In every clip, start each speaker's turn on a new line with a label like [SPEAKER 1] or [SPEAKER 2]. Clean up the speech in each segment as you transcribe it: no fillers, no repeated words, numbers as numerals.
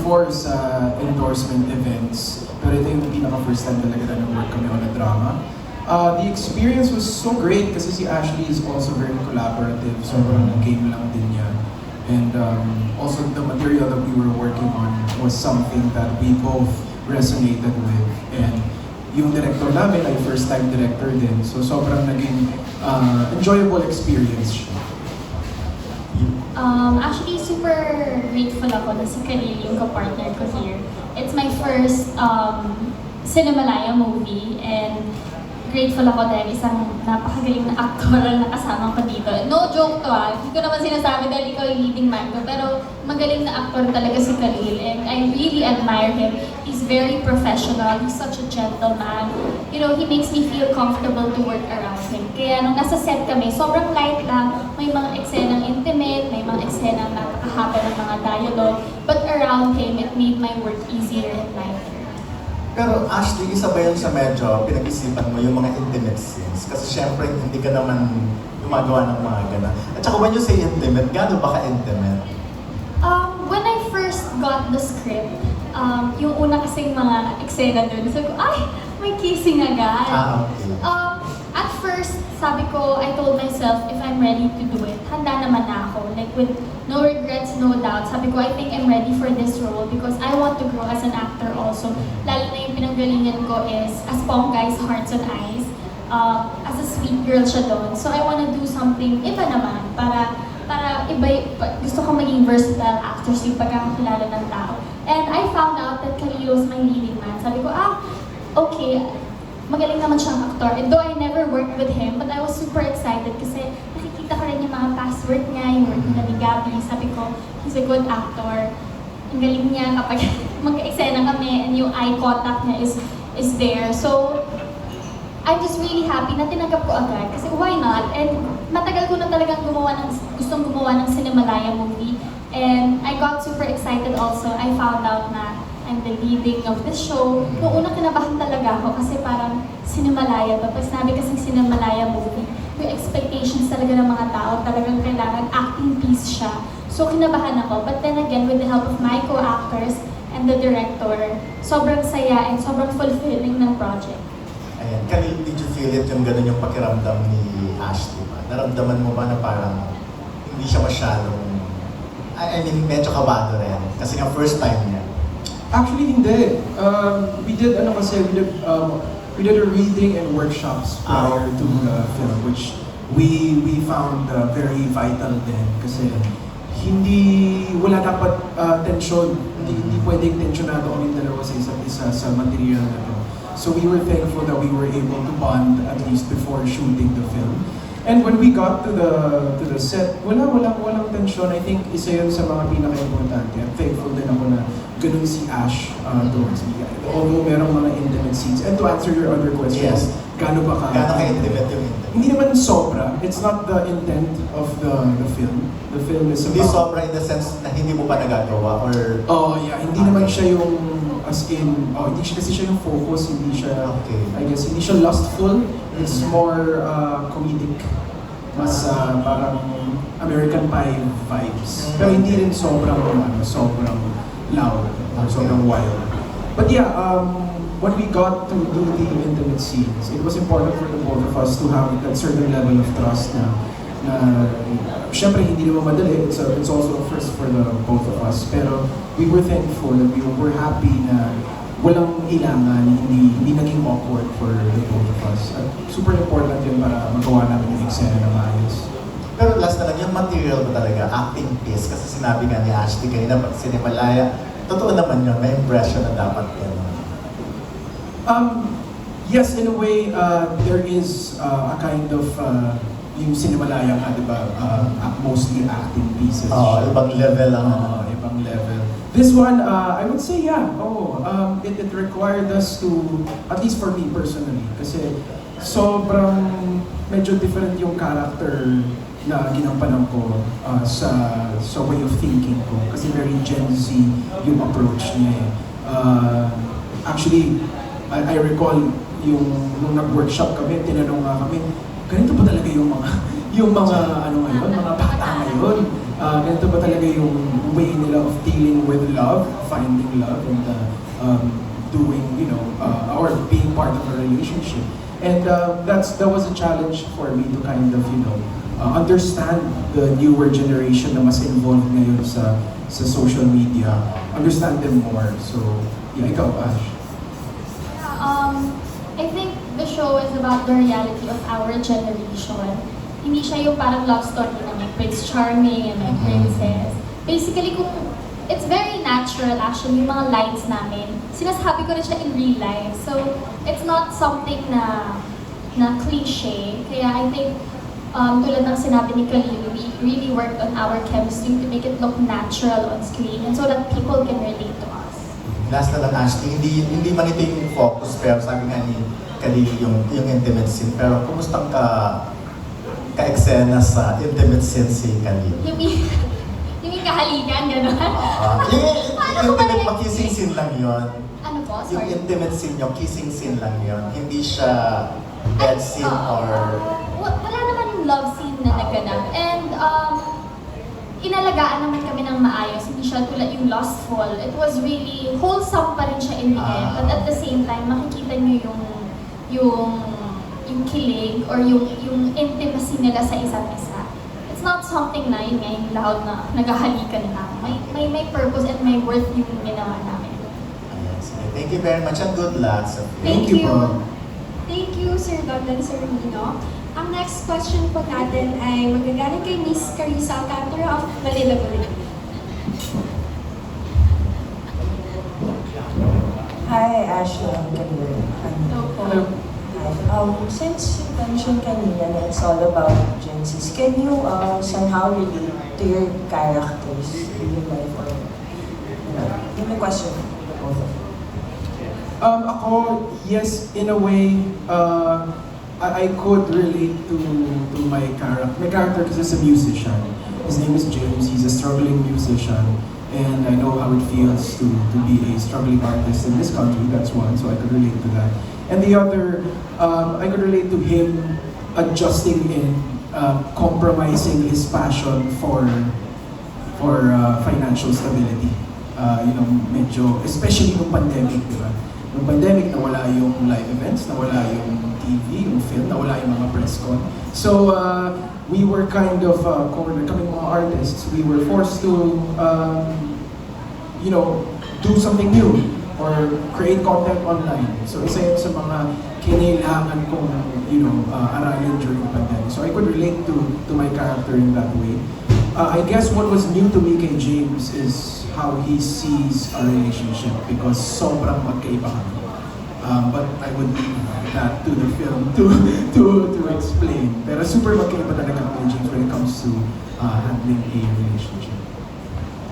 [SPEAKER 1] before sa endorsement events, pero ito yung pinaka-first time talaga na nag-work kami on a drama. The experience was so great kasi si Ashley is also very collaborative, sobrang game lang din niya. And also the material that we were working on was something that we both resonated with. And yung director namin ay first time director din, so sobrang naging enjoyable experience siya.
[SPEAKER 2] Actually, super grateful ako na si Khalil yung ka-partner ko here. It's my first Cinemalaya movie and grateful ako dahil isang napakagaling na actor ang nakasama ko dito. No joke to hindi ko naman sinasabi dahil ikaw yung leading man ko, pero magaling na actor talaga si Khalil and I really admire him. He's very professional, he's such a gentleman. You know, he makes me feel comfortable to work around him. Kaya nung nasa set kami, sobrang light lang, may mga eksenang intimate, may mga eksenang nakakahaba ng mga dialogue, but around him, it made my work easier and lighter.
[SPEAKER 3] Pero Ashley, isa ba yun sa medyo pinag-isipan mo yung mga intimate scenes? Kasi syempre hindi ka naman gumagawa ng mga gano'n. At saka when you say intimate, gaano ba ka-intimate?
[SPEAKER 2] When I first got the script, yung una kasing mga eksena dun, sabi ko, ay, may kissing agad.
[SPEAKER 3] Okay.
[SPEAKER 2] At first, sabi ko, I told myself, if I'm ready to do it, handa naman na ako. Like with no regrets, no doubts. Sabi ko, I think I'm ready for this role because I want to grow as an actor also. Lalo na yung pinanggalingan ko is as Pong Guy's Hearts and Eyes. As a sweet girl siya doon. So I want to do something iba naman para iba, gusto ko maging versatile actors yung pagkakakilala ng tao. And I found out that Khalil was my leading man. Sabi ko, okay, magaling naman siyang actor. And though I never worked with him, but I was super excited kasi nakikita ko rin yung mga past work niya, yung work niya ni Gabby. Sabi ko, he's a good actor. Ang galing niya kapag magka-eksena kami and yung eye contact niya is there. So, I'm just really happy na tinanggap ko agad kasi why not? And matagal ko na talagang gustong gumawa ng Cinemalaya movie. And I got super excited also. I found out na I'm the leading of this show. Noong una kinabahan talaga ako kasi parang Cinemalaya to. Pag sinabi kasing Cinemalaya movie, yung expectations talaga ng mga tao, talagang kailangan acting piece siya. So kinabahan ako. But then again, with the help of my co-actors and the director, sobrang saya and sobrang fulfilling ng project.
[SPEAKER 3] Ayan. Khalil, did you feel it yung ganun yung pakiramdam ni Ashley ba? Naramdaman mo ba na parang hindi siya masyadong, I mean, medyo kabado rin? Kasi nga first time niya.
[SPEAKER 1] Actually, hindi. We did a reading and workshops prior to the film, which we found very vital din. Kasi wala dapat tension. Hindi pwedeng tensionado kami dalawa sa isa't isa sa material na to. So we were thankful that we were able to bond at least before shooting the film. And when we got to the set, walang tension. I think isa yun sa mga pinaka-importante. I'm thankful din ako na ganun si Ash towards me. Although merong mga intimate scenes. And to answer your other question,
[SPEAKER 3] yes,
[SPEAKER 1] gaano
[SPEAKER 3] ka-intimate yung intimate?
[SPEAKER 1] Hindi naman sobra. It's not the intent of the film. The film is about...
[SPEAKER 3] Hindi sobra in the sense na hindi mo pa nagagawa or...
[SPEAKER 1] Oh, yeah. Hindi naman siya yung as in... Oh, hindi siya kasi siya yung focus. Hindi siya...
[SPEAKER 3] Okay.
[SPEAKER 1] I guess, hindi siya lustful. It's more comedic. Mas parang American Pie vibes. Pero hindi rin sobrang loud or sobrang wild. But yeah, when we got to do the intimate scenes, it was important for the both of us to have that certain level of trust na syempre hindi naman madali. It's also a first for the both of us. Pero we were thankful and we were happy na walang ilangan, hindi naging awkward for the both of us. At super important yun para magawa namin yung eksena na maayos.
[SPEAKER 3] Pero last na lang, yung material ba talaga, acting piece, kasi sinabi nga ni Ashley kanina, pag Cinemalaya, totoo naman yun, may impression na dapat yun.
[SPEAKER 1] Yes, in a way, there is a kind of, yung Cinemalaya nga, di ba, mostly acting pieces.
[SPEAKER 3] Ibang level lang.
[SPEAKER 1] Ibang level. This one, I would say, yeah, it required us to, at least for me personally, kasi sobrang medyo different yung character na ginampanan ko sa way of thinking ko. Kasi very Gen Z yung approach niya. Actually, I recall nung nag-workshop kami, tinanong nga kami, ganito ba talaga yung mga ano ngayon, mga bata ngayon? ganito ba talaga yung way nila of dealing with love, finding love, and doing, or being part of a relationship. And that was a challenge for me to kind of, understand the newer generation na mas involved ngayon sa social media, understand them more. So, yeah, ikaw, Ash.
[SPEAKER 2] I think the show is about the reality of our generation. Hindi siya yung parang love story na may Prince Charming and may princess. Basically, it's very natural actually, yung mga lines namin. Sinasabi ko rin siya in real life. So, it's not something na cliche. Kaya I think, tulad ng sinabi ni Khalil, we really worked on our chemistry to make it look natural on screen and so that people can relate to us.
[SPEAKER 3] Last na lang, Ashley, hindi man ito yung focus, pero sabi nga ni Khalil yung intimate scene. Pero kumusta ka-eksena sa intimate scene si Khalil?
[SPEAKER 2] Yung kahalikan, gano'n?
[SPEAKER 3] Yung intimate kissing scene lang yun.
[SPEAKER 2] Ano po?
[SPEAKER 3] Yung
[SPEAKER 2] Sorry.
[SPEAKER 3] intimate scene yung kissing scene lang yun. Hindi siya bed scene or...
[SPEAKER 2] Wala naman yung love scene na naganap. And inalagaan naman kami ng maayos. Hindi siya tulad yung lustful. It was really wholesome pa rin siya in the end. But at the same time, makikita niyo yung kilig or yung intimacy nila sa isa't isa. It's not something na yun nga yung loud na naghahalikan lang. May purpose and may worth yung ginawa namin.
[SPEAKER 3] Ayan, sige. Thank you very much and good luck.
[SPEAKER 2] Thank you.
[SPEAKER 4] Thank you, Sir Don and Sir Nino. Ang next question po natin ay magagaling kay Miss Carissa Alcantara of Manila Bulletin.
[SPEAKER 5] Hi, Ashley and Khalil.
[SPEAKER 1] Hello.
[SPEAKER 5] Hi. Since you mentioned kanina na it's all about Gen Zs, can you somehow relate to your characters in your life or, give me a question for both of you.
[SPEAKER 1] Ako, yes, in a way, I could relate to my character. My character is a musician. His name is James. He's a struggling musician, and I know how it feels to be a struggling artist in this country. That's one, so I could relate to that. And the other, I could relate to him adjusting and compromising his passion for financial stability. Medyo, especially nung pandemic, di ba? Nung pandemic, nawala yung live events, nawala yung TV, yung film, nawala yung mga press con. So, we were kind of cornered, kaming mga artists, we were forced to, do something new or create content online. So, isa yun sa mga kinailangan kong, aralin during the pandemic. So, I could relate to my character in that way. I guess what was new to me kay James is how he sees a relationship because sobrang magkaiba kami. But I would leave that to the film to explain. Pero super magkaiba talaga kami James when it comes to handling a relationship.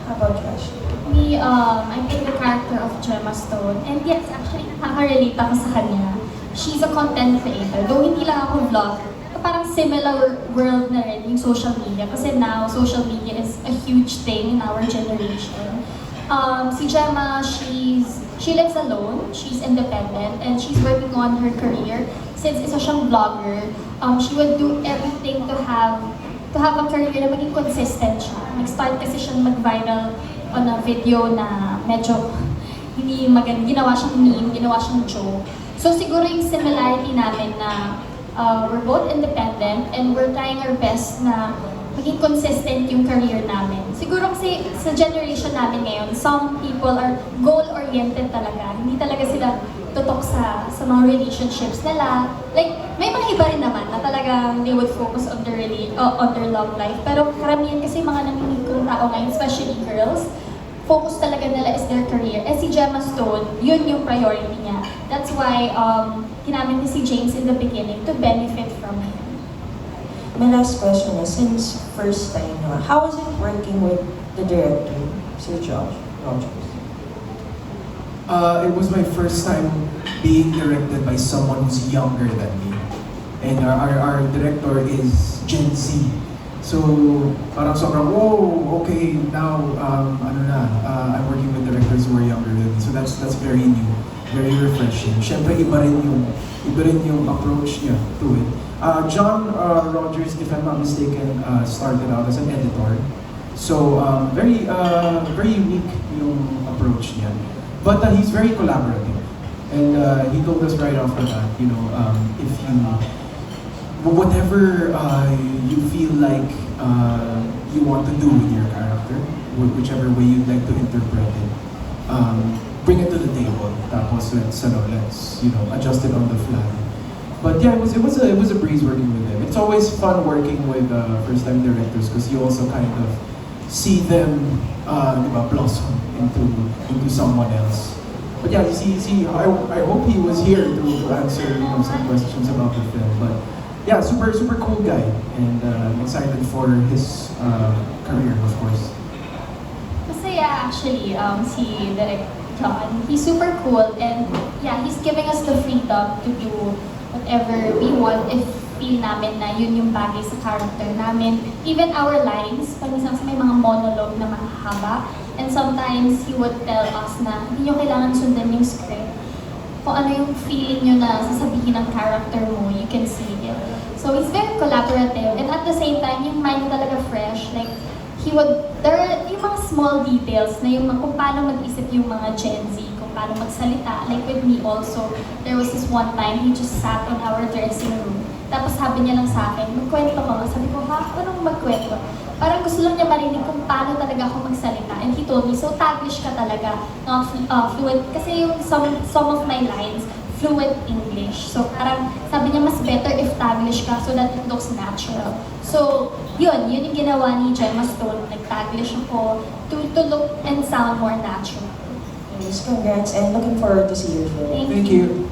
[SPEAKER 5] How about you, Ashley?
[SPEAKER 2] Me, I think the character of Gemma Stone. And yes, actually, nakaka-relate ako sa kanya. She's a content creator. Though hindi lang ako vlogger. Parang similar world na rin yung social media. Kasi now, social media is a huge thing in our generation. Si Gemma, she lives alone, she's independent, and she's working on her career. Since isa siyang vlogger, she would do everything to have a career na maging consistent siya. Nag-start kasi siyang mag-viral on a video na medyo hindi maganda. Ginawa siyang meme, ginawa siyang joke. So siguro yung similarity namin na we're both independent and we're trying our best na maging consistent yung career namin. Siguro kasi sa generation namin ngayon, some people are goal-oriented talaga. Hindi talaga sila tutok sa mga relationships nila. Like, may mga iba rin naman na talagang they would focus on their love life. Pero karamihan kasi mga namimigong tao ngayon, especially girls, focus talaga nila is their career. Eh si Gemma Stone, yun yung priority niya. That's why ginamit ni si James in the beginning to benefit from him.
[SPEAKER 5] My last question is, since first time, how was it working with the director, Sir Josh Rogers?
[SPEAKER 1] It was my first time being directed by someone who's younger than me. And our director is Gen Z. So, parang sobrang, whoa, okay, now, I'm working with directors who are younger than me. So that's very new, very refreshing. Siyempre, iba rin yung approach niya to it. John Rogers, if I'm not mistaken, started out as an editor. So very unique yung approach niya. But he's very collaborative. And he told us right off the bat, if whatever you feel like you want to do with your character, whichever way you'd like to interpret it, bring it to the table. Tapos let's adjust it on the fly. But yeah, it was a breeze working with them. It's always fun working with first-time directors because you also kind of see them blossom into someone else. But yeah, I hope he was here to answer some questions about the film. But yeah, super cool guy, and I'm excited for his career, of course.
[SPEAKER 2] Masaya actually, si Direk John. He's super cool, and yeah, he's giving us the freedom to do whatever we want if feel namin na yun yung bagay sa character namin. Even our lines, minsan may mga monologue na mahahaba, and sometimes he would tell us na hindi nyo kailangan sundan yung script. Kung ano yung feeling nyo na sasabihin ng character mo, you can see it. So he's very collaborative, and at the same time, yung mind talaga fresh. Like, there are yung mga small details na yung kung paano mag-isip yung mga Gen Z, kung paano magsalita. Like with me also, there was this one time, he just sat on our dressing room. Tapos sabi niya lang sa akin, magkwento ka. Sabi ko, anong magkwento? Parang gusto lang niya marinig kung paano talaga ako magsalita. And he told me, so Taglish ka talaga, not fluent. Kasi yung some of my lines, fluent English. So parang sabi niya, mas better if Taglish ka so that it looks natural. So yun yung ginawa ni Gemma Stone. Nag-Taglish ako to look and sound more natural.
[SPEAKER 5] Yes, congrats, and looking forward to see your film.
[SPEAKER 1] Thank you.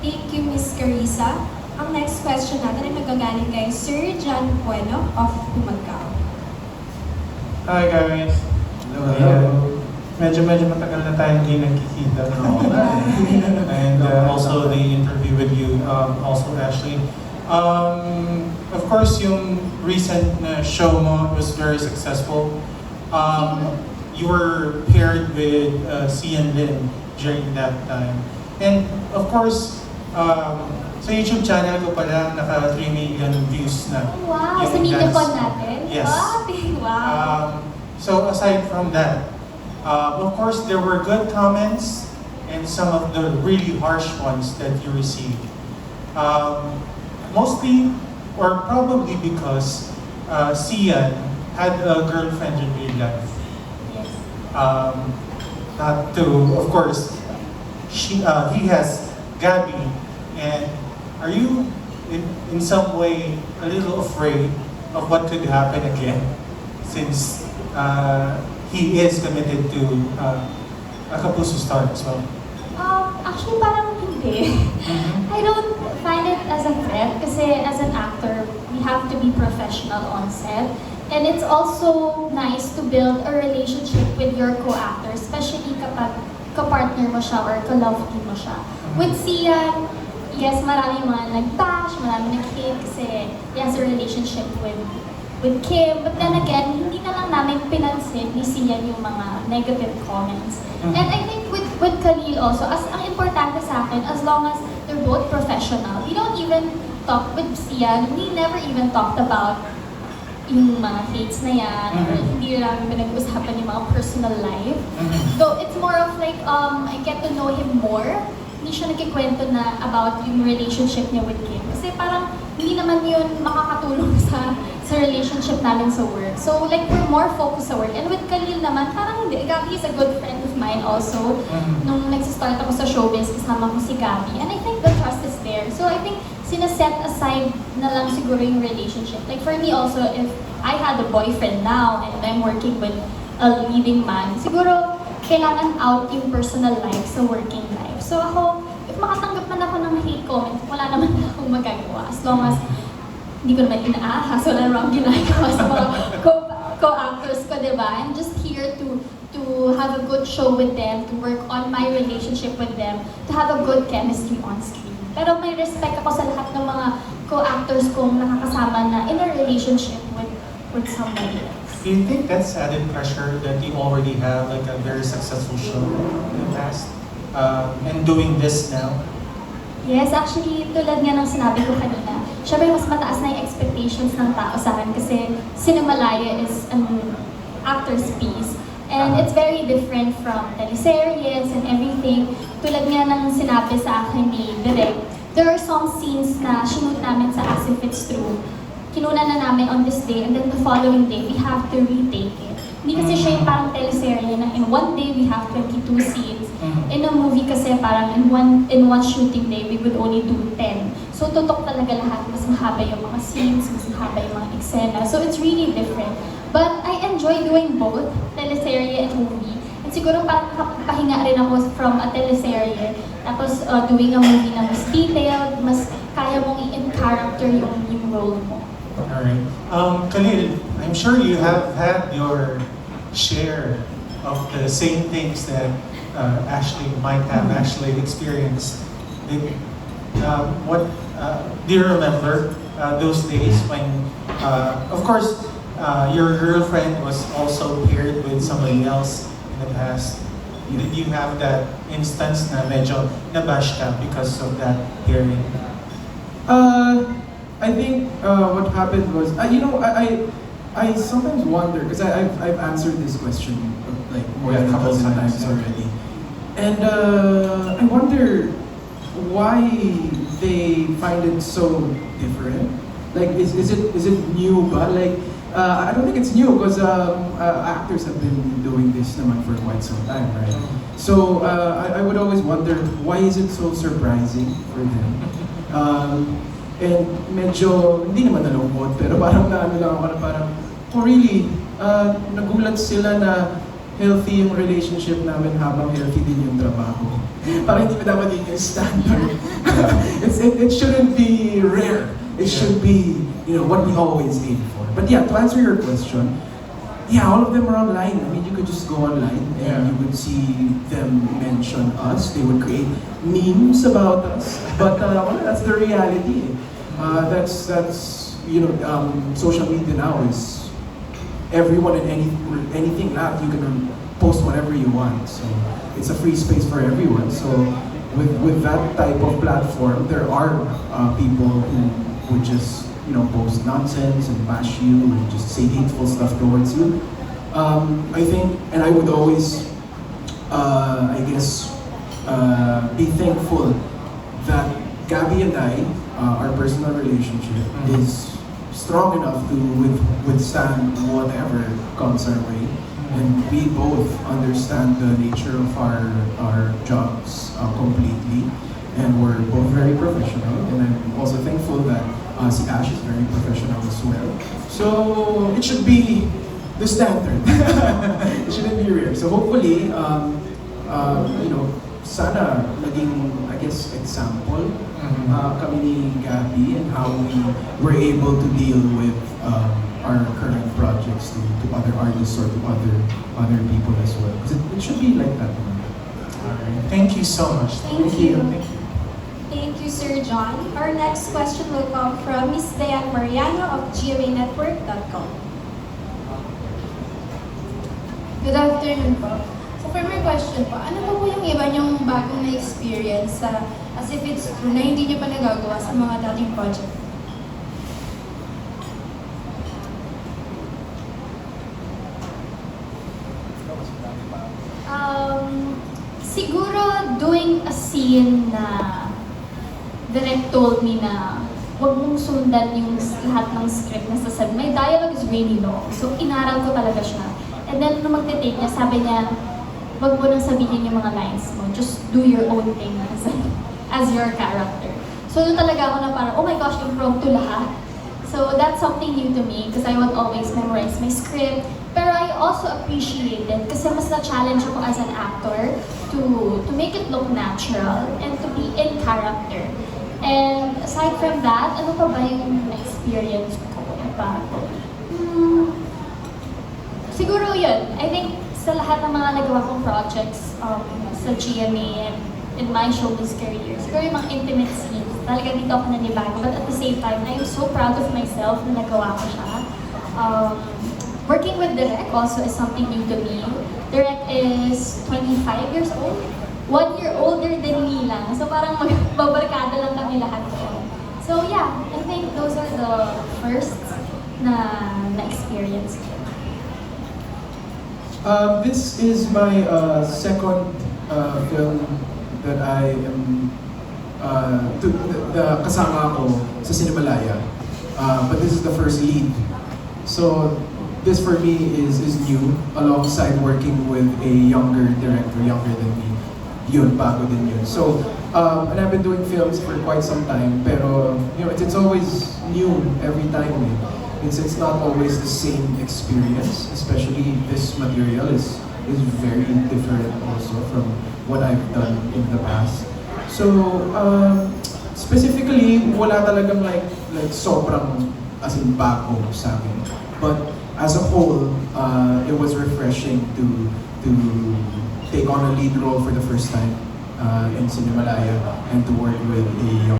[SPEAKER 4] Thank you, Miss Carissa. Ang next question natin ay magagaling kay Sir John Bueno of Humagao.
[SPEAKER 6] Hi guys.
[SPEAKER 1] Hello.
[SPEAKER 6] Medyo matagal na tayo hindi nagkikita. And also the interview with you, also Ashley. Of course, yung recent show mo was very successful. You were paired with Sian Lin during that time. And of course, sa YouTube channel ko pala, naka 3 million views na.
[SPEAKER 2] Wow,
[SPEAKER 6] yung
[SPEAKER 2] sa mediacon
[SPEAKER 6] dance.
[SPEAKER 2] natin?
[SPEAKER 6] Yes.
[SPEAKER 2] Wow.
[SPEAKER 6] So aside from that, of course there were good comments and some of the really harsh ones that you received. Mostly, or probably because Sian had a girlfriend in real life.
[SPEAKER 2] Yes.
[SPEAKER 6] Not to, of course, he has Gabby, and are you in some way a little afraid of what could happen again, since he is committed to a Kapuso star as well?
[SPEAKER 2] Actually, parang hindi. I don't find it as a threat kasi as an actor, we have to be professional on set. And it's also nice to build a relationship with your co-actor, especially kapag ka-partner mo siya or ka-love team mo siya. With Sian, yes, marami mga nag-bash, marami nag-hate kasi he has a relationship with Kim. But then again, hindi na lang namin pinansin ni Sian yung mga negative comments. And I think with Khalil also, ang importante sa akin, as long as they're both professional, we don't even talk with Sian, we never even talked about yung mga hates na yan, or hindi namin pinag-usapan yung mga personal life. So it's more of like, I get to know him more. Hindi siya nagkikwento na about yung relationship niya with Kim. Kasi parang hindi naman yun makakatulong sa relationship namin sa work. So like, we're more focused sa work. And with Khalil naman, parang hindi. Gabby is a good friend of mine also. Nung nag-start ako sa showbiz, kasama ko si Gabby. And I think the trust is there. So I think sinaset aside na lang siguro yung relationship. Like for me also, if I had a boyfriend now and I'm working with a leading man, siguro kailangan out yung personal life sa working life. So ako, if makatanggap man ako ng hate comment, wala naman akong magagawa. As long as hindi ko naman inaahas, wala naman ginagawa sa mga co-actors ko, diba? I'm just here to have a good show with them, to work on my relationship with them, to have a good chemistry on screen. Pero may respect ako sa lahat ng mga co-actors kong nakakasama na in a relationship with somebody else.
[SPEAKER 6] Do you think that's added pressure that you already have like a very successful show in the past, and doing this now?
[SPEAKER 2] Yes, actually, tulad nga ng sinabi ko kanina, syempre mas mataas na yung expectations ng tao sa akin kasi Cinemalaya is an actor's piece. And it's very different from teleseries and everything. Tulad nga ng sinabi sa akin ni Direk, there are some scenes na shoot namin sa As If It's True. Kinuna na namin on this day and then the following day, we have to retake it. Hindi kasi siya yung parang teleserye na in one day we have 22 scenes. In a movie kasi parang in one shooting day, we would only do 10. So tutok talaga lahat. Mas mahaba yung mga scenes, mas mahaba yung mga eksena. So it's really different. But I enjoy doing both, teleserye and movie. And siguro parang pahinga rin ako from a teleserye. Tapos doing a movie na mas detailed, mas kaya mong in character yung role mo.
[SPEAKER 6] Alright. Khalil, I'm sure you have had your share of the same things that Ashley might have actually experienced. What do you remember those days when, of course, your girlfriend was also paired with somebody else in the past? Did you have that instance na medyo nabash ka because of that pairing?
[SPEAKER 1] I think what happened was, I sometimes wonder, because I've answered this question like more than a couple of times already. And I wonder why they find it so different. Like, is it new? But like, I don't think it's new because actors have been doing this naman for quite some time, right? So I would always wonder why is it so surprising for them. And medyo, hindi naman nalungkot, pero parang naano lang ako na parang, oh really, nagulat sila na healthy yung relationship namin habang healthy din yung trabaho. Parang hindi pa dapat yun yung standard. It shouldn't be rare. It should be, what we always aim for. But yeah, to answer your question, yeah, all of them are online. I mean, you could just go online and you would see them mention us. They would create memes about us. But well, that's the reality. That's social media now is everyone and anything that you can post whatever you want. So it's a free space for everyone. So with that type of platform, there are people who would just post nonsense and bash you and just say hateful stuff towards you. I think, and I would always, be thankful that Gabby and I, our personal relationship is strong enough to withstand whatever comes our way. And we both understand the nature of our jobs completely. And we're both very professional. And I'm also thankful that si Ash is very professional as well. So it should be the standard. It shouldn't be rare. So hopefully, sana naging, example kami ni Gabby and how we were able to deal with our current projects to other artists or to other people as well. Because it should be like that.
[SPEAKER 6] Alright. Thank you so much.
[SPEAKER 4] Thank you. Thank you, Sir John. Our next question will come from Ms. Diane Mariano of GMAnetwork.com.
[SPEAKER 7] Good afternoon po. So for my question po, ano po yung iba niyong bagong na-experience sa As If It's True na hindi niyo pa nagagawa sa mga dating project?
[SPEAKER 2] Siguro doing a scene na direct told me na huwag mong sundan yung lahat ng script na sasabi. My dialogue is really long, so inaral ko talaga siya. And then nung magte-take niya, sabi niya, huwag mo nang sabihin yung mga lines mo, just do your own thing as your character. So doon talaga ako na parang, oh my gosh, impromptu lahat. So that's something new to me because I would always memorize my script. Pero I also appreciate it kasi mas na-challenge ako as an actor to make it look natural and to be in character. And aside from that, ano pa ba yung na-experience ko? Siguro yun. I think sa lahat ng mga nagawa kong projects sa GMA and in my showbiz career, siguro yung mga intimate scenes, talaga dito ako nanibago. But at the same time, I am so proud of myself na nagawa ko siya. Working with Direk also is something new to me. Direk is 25 years old. 1 year older than me lang. So parang magbabarkada lang kami lahat doon. So yeah, I think those are the first na experience ko.
[SPEAKER 1] This is my second film that I am kasama ako sa Cinemalaya. But this is the first lead. So this for me is new, alongside working with a younger director, younger than me. Yun, bago din yun. So, and I've been doing films for quite some time, pero you know, it's always new every time. It's not always the same experience, especially this material is very different also from what I've done in the past. So, specifically, wala talagang like sobrang as in bago sa akin. But as a whole, it was refreshing to take on a lead role for the first time in Cinemalaya and to work with a young